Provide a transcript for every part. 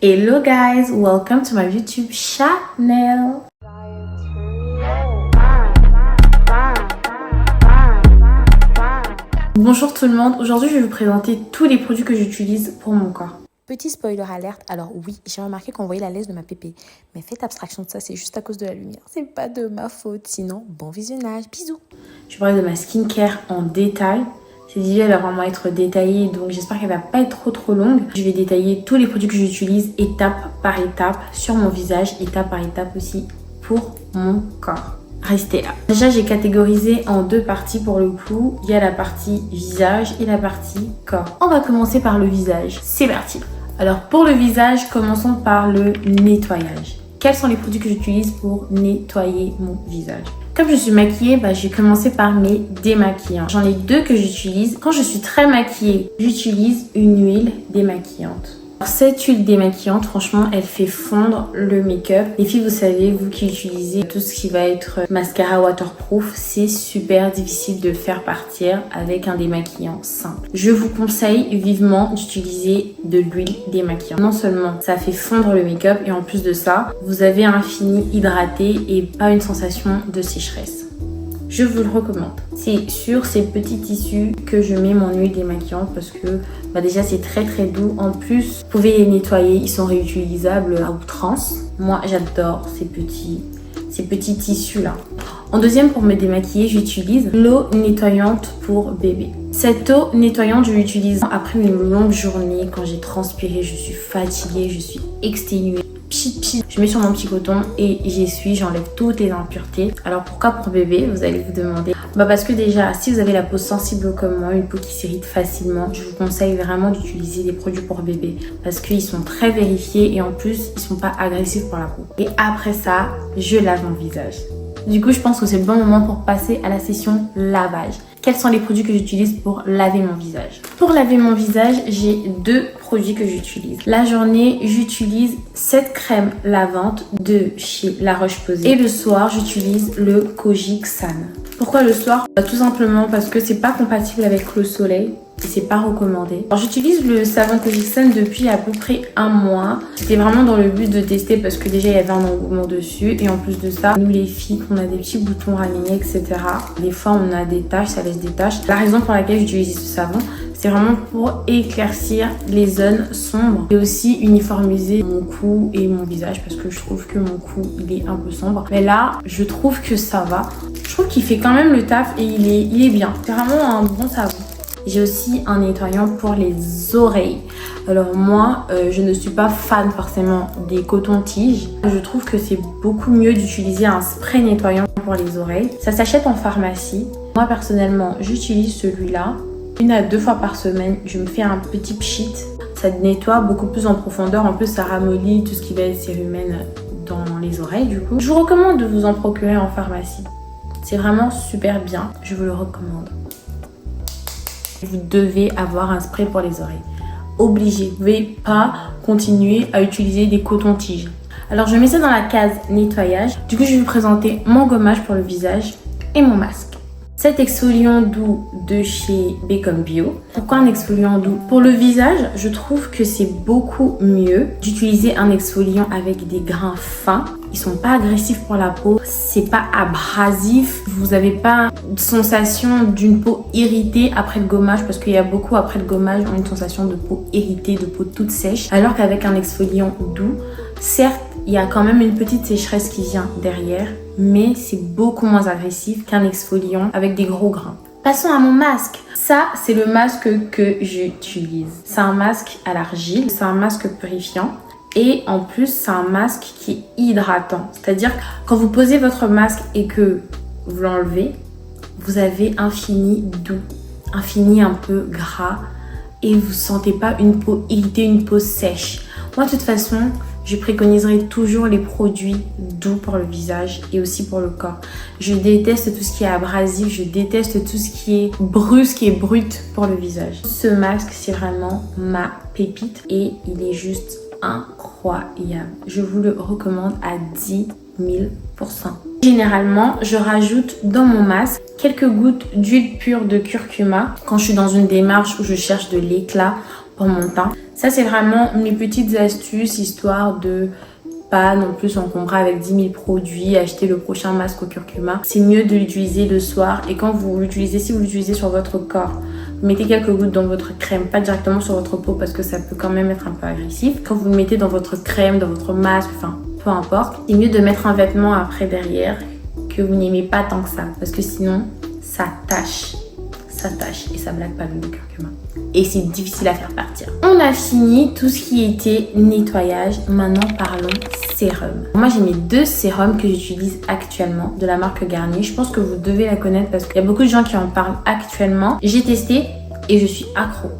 Hello guys, welcome to my YouTube channel. Bonjour tout le monde, aujourd'hui je vais vous présenter tous les produits que j'utilise pour mon corps. Petit spoiler alerte, alors oui, j'ai remarqué qu'on voyait la laisse de ma pépé, mais faites abstraction de ça, c'est juste à cause de la lumière, c'est pas de ma faute, sinon bon visionnage, bisous. Je vais parler de ma skincare en détail. Cette vidéo elle va vraiment être détaillée, donc j'espère qu'elle va pas être trop longue. Je vais détailler tous les produits que j'utilise étape par étape sur mon visage, étape par étape aussi pour mon corps. Restez là. Déjà j'ai catégorisé en deux parties pour le coup. Il y a la partie visage et la partie corps. On va commencer par le visage. C'est parti. Alors pour le visage, commençons par le nettoyage. Quels sont les produits que j'utilise pour nettoyer mon visage? Comme je suis maquillée, je vais commencer par mes démaquillants. J'en ai deux que j'utilise. Quand je suis très maquillée, j'utilise une huile démaquillante. Cette huile démaquillante, franchement, elle fait fondre le make-up. Les filles, vous savez, vous qui utilisez tout ce qui va être mascara waterproof, c'est super difficile de le faire partir avec un démaquillant simple. Je vous conseille vivement d'utiliser de l'huile démaquillante. Non seulement ça fait fondre le make-up et en plus de ça, vous avez un fini hydraté et pas une sensation de sécheresse. Je vous le recommande. C'est sur ces petits tissus que je mets mon huile démaquillante parce que déjà c'est très doux. En plus, vous pouvez les nettoyer, ils sont réutilisables à outrance. Moi j'adore ces petits tissus là. En deuxième, pour me démaquiller, j'utilise l'eau nettoyante pour bébé. Cette eau nettoyante, je l'utilise après une longue journée quand j'ai transpiré, je suis fatiguée, je suis exténuée. Je mets sur mon petit coton et j'essuie, j'enlève toutes les impuretés. Alors pourquoi pour bébé, vous allez vous demander? Parce que déjà, si vous avez la peau sensible comme moi, une peau qui s'irrite facilement, je vous conseille vraiment d'utiliser des produits pour bébé parce qu'ils sont très vérifiés et en plus, ils sont pas agressifs pour la peau. Et après ça, je lave mon visage. Du coup, je pense que c'est le bon moment pour passer à la session lavage. Quels sont les produits que j'utilise pour laver mon visage? Pour laver mon visage, j'ai deux produits que j'utilise. La journée, j'utilise cette crème lavante de chez La Roche-Posay. Et le soir, j'utilise le Kojic San. Pourquoi le soir? Tout simplement parce que c'est pas compatible avec le soleil. Et c'est pas recommandé. Alors j'utilise le savon Kojic San depuis à peu près un mois. C'était vraiment dans le but de tester parce que déjà il y avait un engouement dessus. Et en plus de ça, nous les filles, on a des petits boutons raminés, etc. Des fois on a des taches, ça laisse des taches. La raison pour laquelle j'utilise ce savon, c'est vraiment pour éclaircir les zones sombres et aussi uniformiser mon cou et mon visage parce que je trouve que mon cou il est un peu sombre. Mais là, je trouve que ça va. Je trouve qu'il fait quand même le taf et il est bien. C'est vraiment un bon savon. J'ai aussi un nettoyant pour les oreilles. Alors moi, je ne suis pas fan forcément des cotons-tiges. Je trouve que c'est beaucoup mieux d'utiliser un spray nettoyant pour les oreilles. Ça s'achète en pharmacie. Moi personnellement, j'utilise celui-là. 1 à 2 fois par semaine, je me fais un petit pchit. Ça nettoie beaucoup plus en profondeur. En plus, ça ramollit tout ce qui va être cérumen dans les oreilles du coup. Je vous recommande de vous en procurer en pharmacie. C'est vraiment super bien. Je vous le recommande. Vous devez avoir un spray pour les oreilles. Obligé. Vous ne pouvez pas continuer à utiliser des cotons-tiges. Alors, je mets ça dans la case nettoyage. Du coup, je vais vous présenter mon gommage pour le visage et mon masque. Cet exfoliant doux de chez Become Bio. Pourquoi un exfoliant doux? Pour le visage, je trouve que c'est beaucoup mieux d'utiliser un exfoliant avec des grains fins. Ils sont pas agressifs pour la peau, c'est pas abrasif. Vous n'avez pas une sensation d'une peau irritée après le gommage parce qu'il y a beaucoup après le gommage ont une sensation de peau irritée, de peau toute sèche. Alors qu'avec un exfoliant doux, certes, il y a quand même une petite sécheresse qui vient derrière, mais c'est beaucoup moins agressif qu'un exfoliant avec des gros grains. Passons à mon masque. Ça, c'est le masque que j'utilise. C'est un masque à l'argile, c'est un masque purifiant. Et en plus, c'est un masque qui est hydratant. C'est-à-dire que quand vous posez votre masque et que vous l'enlevez, vous avez un fini doux, un fini un peu gras et vous ne sentez pas une peau irritée, une peau sèche. Moi, de toute façon, je préconiserai toujours les produits doux pour le visage et aussi pour le corps. Je déteste tout ce qui est abrasif, je déteste tout ce qui est brusque et brut pour le visage. Ce masque, c'est vraiment ma pépite et il est juste incroyable. Je vous le recommande à 10 000%. Généralement, je rajoute dans mon masque quelques gouttes d'huile pure de curcuma quand je suis dans une démarche où je cherche de l'éclat pour mon teint. Ça, c'est vraiment mes petites astuces, histoire de pas non plus s'encombrer avec 10 000 produits, acheter le prochain masque au curcuma. C'est mieux de l'utiliser le soir, et quand vous l'utilisez, si vous l'utilisez sur votre corps, vous mettez quelques gouttes dans votre crème, pas directement sur votre peau parce que ça peut quand même être un peu agressif. Quand vous le mettez dans votre crème, dans votre masque, enfin peu importe, c'est mieux de mettre un vêtement après derrière que vous n'aimez pas tant que ça, parce que sinon ça tâche et ça blague pas le curcuma. Et c'est difficile à faire partir. On a fini tout ce qui était nettoyage. Maintenant parlons sérum. Moi j'ai mes 2 sérums que j'utilise actuellement de la marque Garnier. Je pense que vous devez la connaître parce qu'il y a beaucoup de gens qui en parlent actuellement. J'ai testé et je suis accro.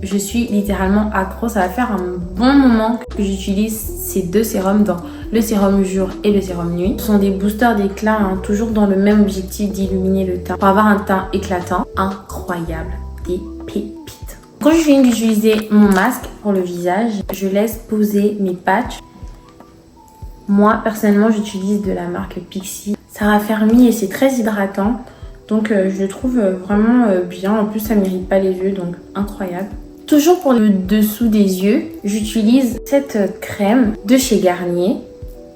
Je suis littéralement accro. Ça va faire un bon moment que j'utilise ces 2 sérums, dans le sérum jour et le sérum nuit. Ce sont des boosters d'éclat, toujours dans le même objectif d'illuminer le teint pour avoir un teint éclatant. Incroyable. Des pépites. Quand je finis d'utiliser mon masque pour le visage, je laisse poser mes patchs. Moi, personnellement, j'utilise de la marque Pixi. Ça raffermit et c'est très hydratant. Donc, je le trouve vraiment bien. En plus, ça m'irrite pas les yeux, donc incroyable. Toujours pour le dessous des yeux, j'utilise cette crème de chez Garnier.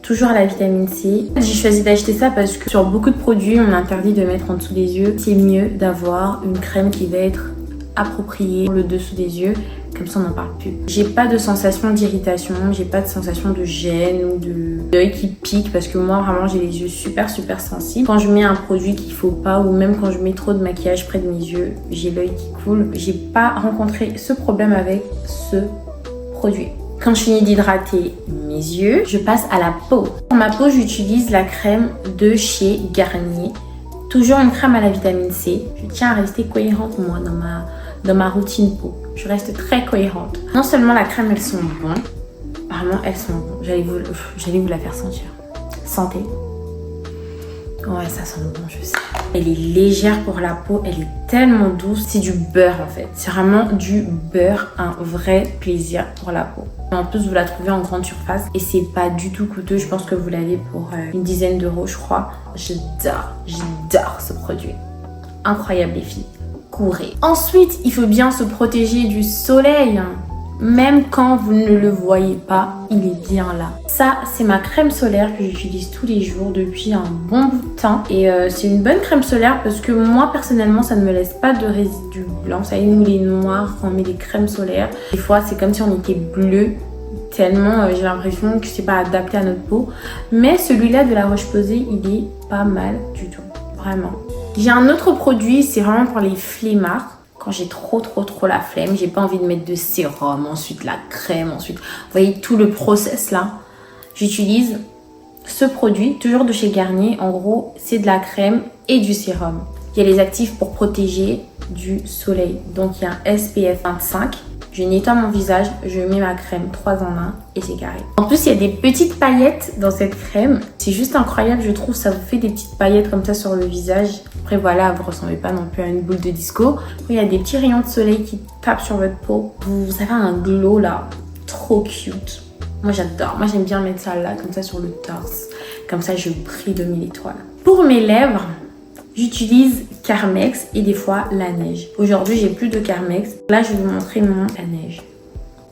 Toujours à la vitamine C. J'ai choisi d'acheter ça parce que sur beaucoup de produits, on interdit de mettre en dessous des yeux. C'est mieux d'avoir une crème qui va être appropriée pour le dessous des yeux. Comme ça, on n'en parle plus. J'ai pas de sensation d'irritation, j'ai pas de sensation de gêne ou d'œil qui pique parce que moi, vraiment, j'ai les yeux super sensibles. Quand je mets un produit qu'il faut pas ou même quand je mets trop de maquillage près de mes yeux, j'ai l'œil qui coule. J'ai pas rencontré ce problème avec ce produit. Quand je finis d'hydrater mes yeux, je passe à la peau. Pour ma peau, j'utilise la crème de chez Garnier. Toujours une crème à la vitamine C. Je tiens à rester cohérente, moi, dans ma routine peau. Je reste très cohérente. Non seulement la crème, elles sont bonnes. Vraiment, elles sont bonnes. J'allais vous la faire sentir. Sentez. Ouais, ça sent bon, je sais. Elle est légère pour la peau, elle est tellement douce. C'est du beurre en fait. C'est vraiment du beurre, un vrai plaisir pour la peau. En plus, vous la trouvez en grande surface et c'est pas du tout coûteux. Je pense que vous l'avez pour une dizaine d'euros, je crois. J'adore ce produit. Incroyable les filles. Courez. Ensuite, il faut bien se protéger du soleil. Même quand vous ne le voyez pas, il est bien là. Ça, c'est ma crème solaire que j'utilise tous les jours depuis un bon bout de temps. Et c'est une bonne crème solaire parce que moi, personnellement, ça ne me laisse pas de résidus blancs. Vous savez, nous les noirs, quand on met des crèmes solaires, des fois, c'est comme si on était bleu. Tellement j'ai l'impression que c'est pas adapté à notre peau. Mais celui-là de la Roche-Posay, il est pas mal du tout. Vraiment. J'ai un autre produit, c'est vraiment pour les flemmards. Quand j'ai trop la flemme, j'ai pas envie de mettre de sérum, ensuite la crème, ensuite, vous voyez tout le process là. J'utilise ce produit, toujours de chez Garnier. En gros, c'est de la crème et du sérum. Il y a les actifs pour protéger du soleil. Donc il y a un SPF 25. Je nettoie mon visage, je mets ma crème 3 en 1 et c'est carré. En plus, il y a des petites paillettes dans cette crème. C'est juste incroyable, je trouve. Ça vous fait des petites paillettes comme ça sur le visage. Après, voilà, vous ne ressemblez pas non plus à une boule de disco. Après, il y a des petits rayons de soleil qui tapent sur votre peau. Vous avez un glow là, trop cute. Moi, j'adore. Moi, j'aime bien mettre ça là, comme ça sur le torse. Comme ça, je brille de 1000 étoiles. Pour mes lèvres, j'utilise Carmex et des fois la neige. Aujourd'hui, j'ai plus de Carmex. Là, je vais vous montrer mon la neige.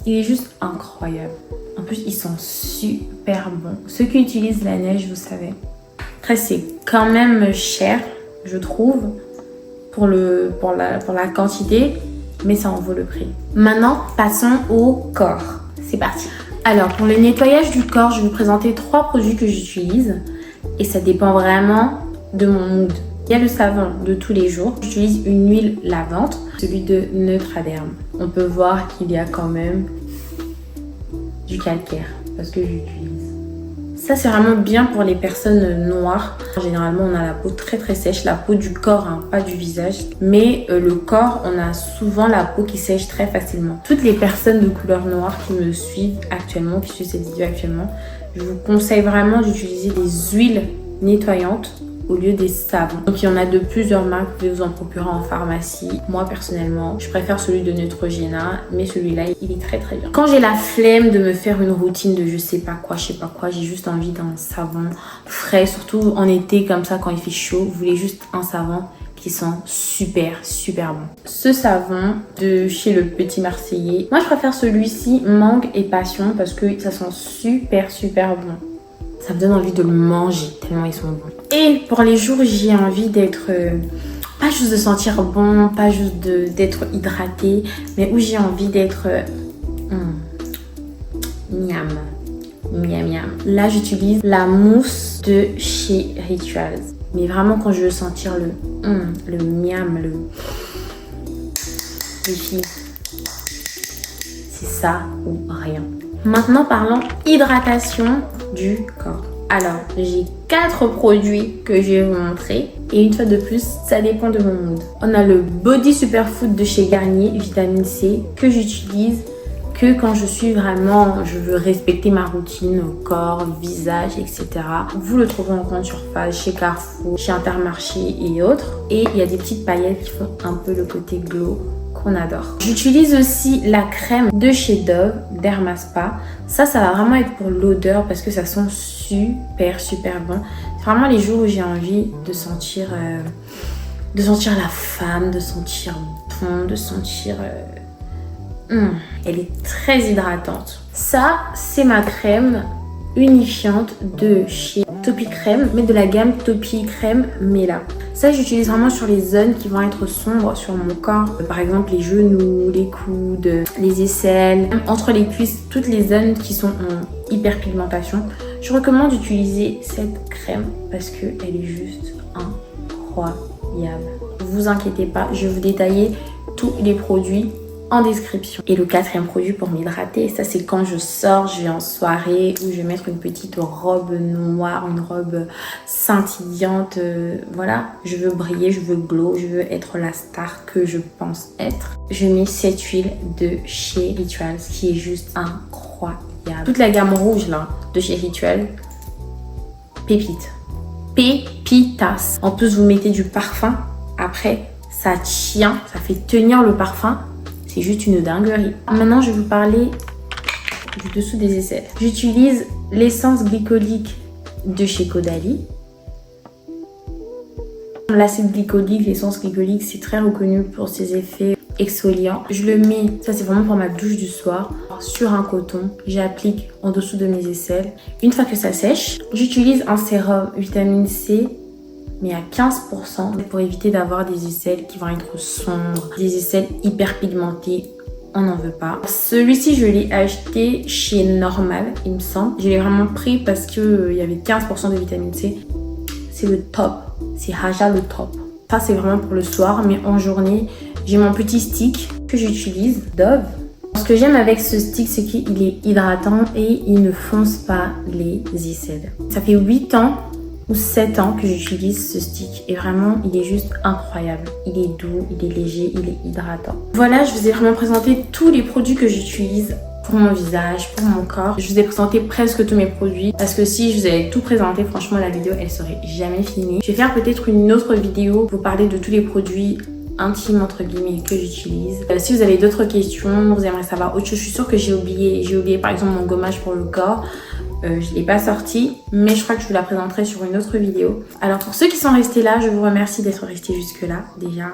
Il est juste incroyable. En plus, ils sont super bons. Ceux qui utilisent la neige, vous savez. Après, c'est quand même cher, je trouve, pour la quantité, mais ça en vaut le prix. Maintenant, passons au corps. C'est parti. Alors, pour le nettoyage du corps, je vais vous présenter 3 produits que j'utilise. Et ça dépend vraiment de mon mood. Il y a le savon de tous les jours. J'utilise une huile lavante, celui de Neutraderm. On peut voir qu'il y a quand même du calcaire parce que j'utilise. Ça, c'est vraiment bien pour les personnes noires. Généralement, on a la peau très sèche, la peau du corps, pas du visage. Mais le corps, on a souvent la peau qui sèche très facilement. Toutes les personnes de couleur noire qui me suivent actuellement, qui suivent cette vidéo actuellement, je vous conseille vraiment d'utiliser des huiles nettoyantes au lieu des savons. Donc il y en a de plusieurs marques, vous pouvez vous en procurer en pharmacie. Moi personnellement, je préfère celui de Neutrogena, mais celui-là, il est très bien. Quand j'ai la flemme de me faire une routine de je sais pas quoi, j'ai juste envie d'un savon frais, surtout en été comme ça quand il fait chaud, vous voulez juste un savon qui sont super bons. Ce savon de chez Le Petit Marseillais. Moi, je préfère celui-ci, mangue et passion, parce que ça sent super bon. Ça me donne envie de le manger, tellement ils sont bons. Et pour les jours où j'ai envie d'être... pas juste de sentir bon, pas juste d'être hydratée, mais où j'ai envie d'être... miam. Là, j'utilise la mousse de chez Rituals. Mais vraiment, quand je veux sentir le miam, les filles, c'est ça ou rien. Maintenant, parlons hydratation du corps. Alors, j'ai 4 produits que je vais vous montrer. Et une fois de plus, ça dépend de mon mood. On a le Body Superfood de chez Garnier, vitamine C, que j'utilise que quand je suis vraiment, je veux respecter ma routine, corps, visage, etc. Vous le trouverez en grande surface, chez Carrefour, chez Intermarché et autres. Et il y a des petites paillettes qui font un peu le côté glow qu'on adore. J'utilise aussi la crème de chez Dove, Dermaspa. Ça va vraiment être pour l'odeur parce que ça sent super bon. C'est vraiment les jours où j'ai envie de sentir la femme, de sentir bon, de sentir... Elle est très hydratante. Ça, c'est ma crème unifiante de chez Topi Crème, mais de la gamme Topi Crème Mela. Ça, j'utilise vraiment sur les zones qui vont être sombres sur mon corps. Par exemple, les genoux, les coudes, les aisselles, entre les cuisses, toutes les zones qui sont en hyperpigmentation. Je recommande d'utiliser cette crème parce qu'elle est juste incroyable. Ne vous inquiétez pas, je vais vous détailler tous les produits en description. Et le 4e produit pour m'hydrater, ça c'est quand je sors, je vais en soirée où je vais mettre une petite robe noire, une robe scintillante, voilà, je veux briller, je veux glow, je veux être la star que je pense être. Je mets cette huile de chez Rituals qui est juste incroyable. Toute la gamme rouge là de chez Rituals, pépitas. En plus vous mettez du parfum, après ça tient, ça fait tenir le parfum. C'est juste une dinguerie. Maintenant, je vais vous parler du dessous des aisselles. J'utilise l'essence glycolique de chez Caudalie. L'acide glycolique, l'essence glycolique, c'est très reconnu pour ses effets exfoliants. Je le mets, ça c'est vraiment pour ma douche du soir, sur un coton. J'applique en dessous de mes aisselles. Une fois que ça sèche, j'utilise un sérum vitamine C, mais à 15% pour éviter d'avoir des aisselles qui vont être sombres, des aisselles hyper pigmentées. On n'en veut pas. Celui-ci, je l'ai acheté chez Normal, il me semble. Je l'ai vraiment pris parce qu'il y avait 15% de vitamine C. C'est le top. C'est Raja le top. Ça, c'est vraiment pour le soir, mais en journée, j'ai mon petit stick que j'utilise, Dove. Ce que j'aime avec ce stick, c'est qu'il est hydratant et il ne fonce pas les aisselles. Ça fait 8 ans ou 7 ans que j'utilise ce stick et vraiment il est juste incroyable. Il est doux, il est léger, il est hydratant. Voilà, je vous ai vraiment présenté tous les produits que j'utilise pour mon visage, pour mon corps. Je vous ai présenté presque tous mes produits parce que si je vous avais tout présenté, franchement la vidéo elle serait jamais finie. Je vais faire peut-être une autre vidéo pour parler de tous les produits intimes entre guillemets que j'utilise. Si vous avez d'autres questions, vous aimeriez savoir autre chose, je suis sûre que j'ai oublié par exemple mon gommage pour le corps. Je ne l'ai pas sorti, mais je crois que je vous la présenterai sur une autre vidéo. Alors pour ceux qui sont restés là, je vous remercie d'être restés jusque là. Déjà,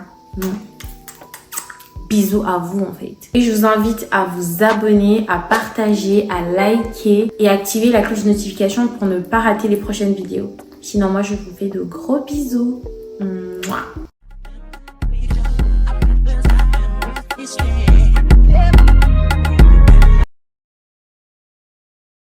bisous à vous en fait. Et je vous invite à vous abonner, à partager, à liker et activer la cloche de notification pour ne pas rater les prochaines vidéos. Sinon moi je vous fais de gros bisous. Mouah.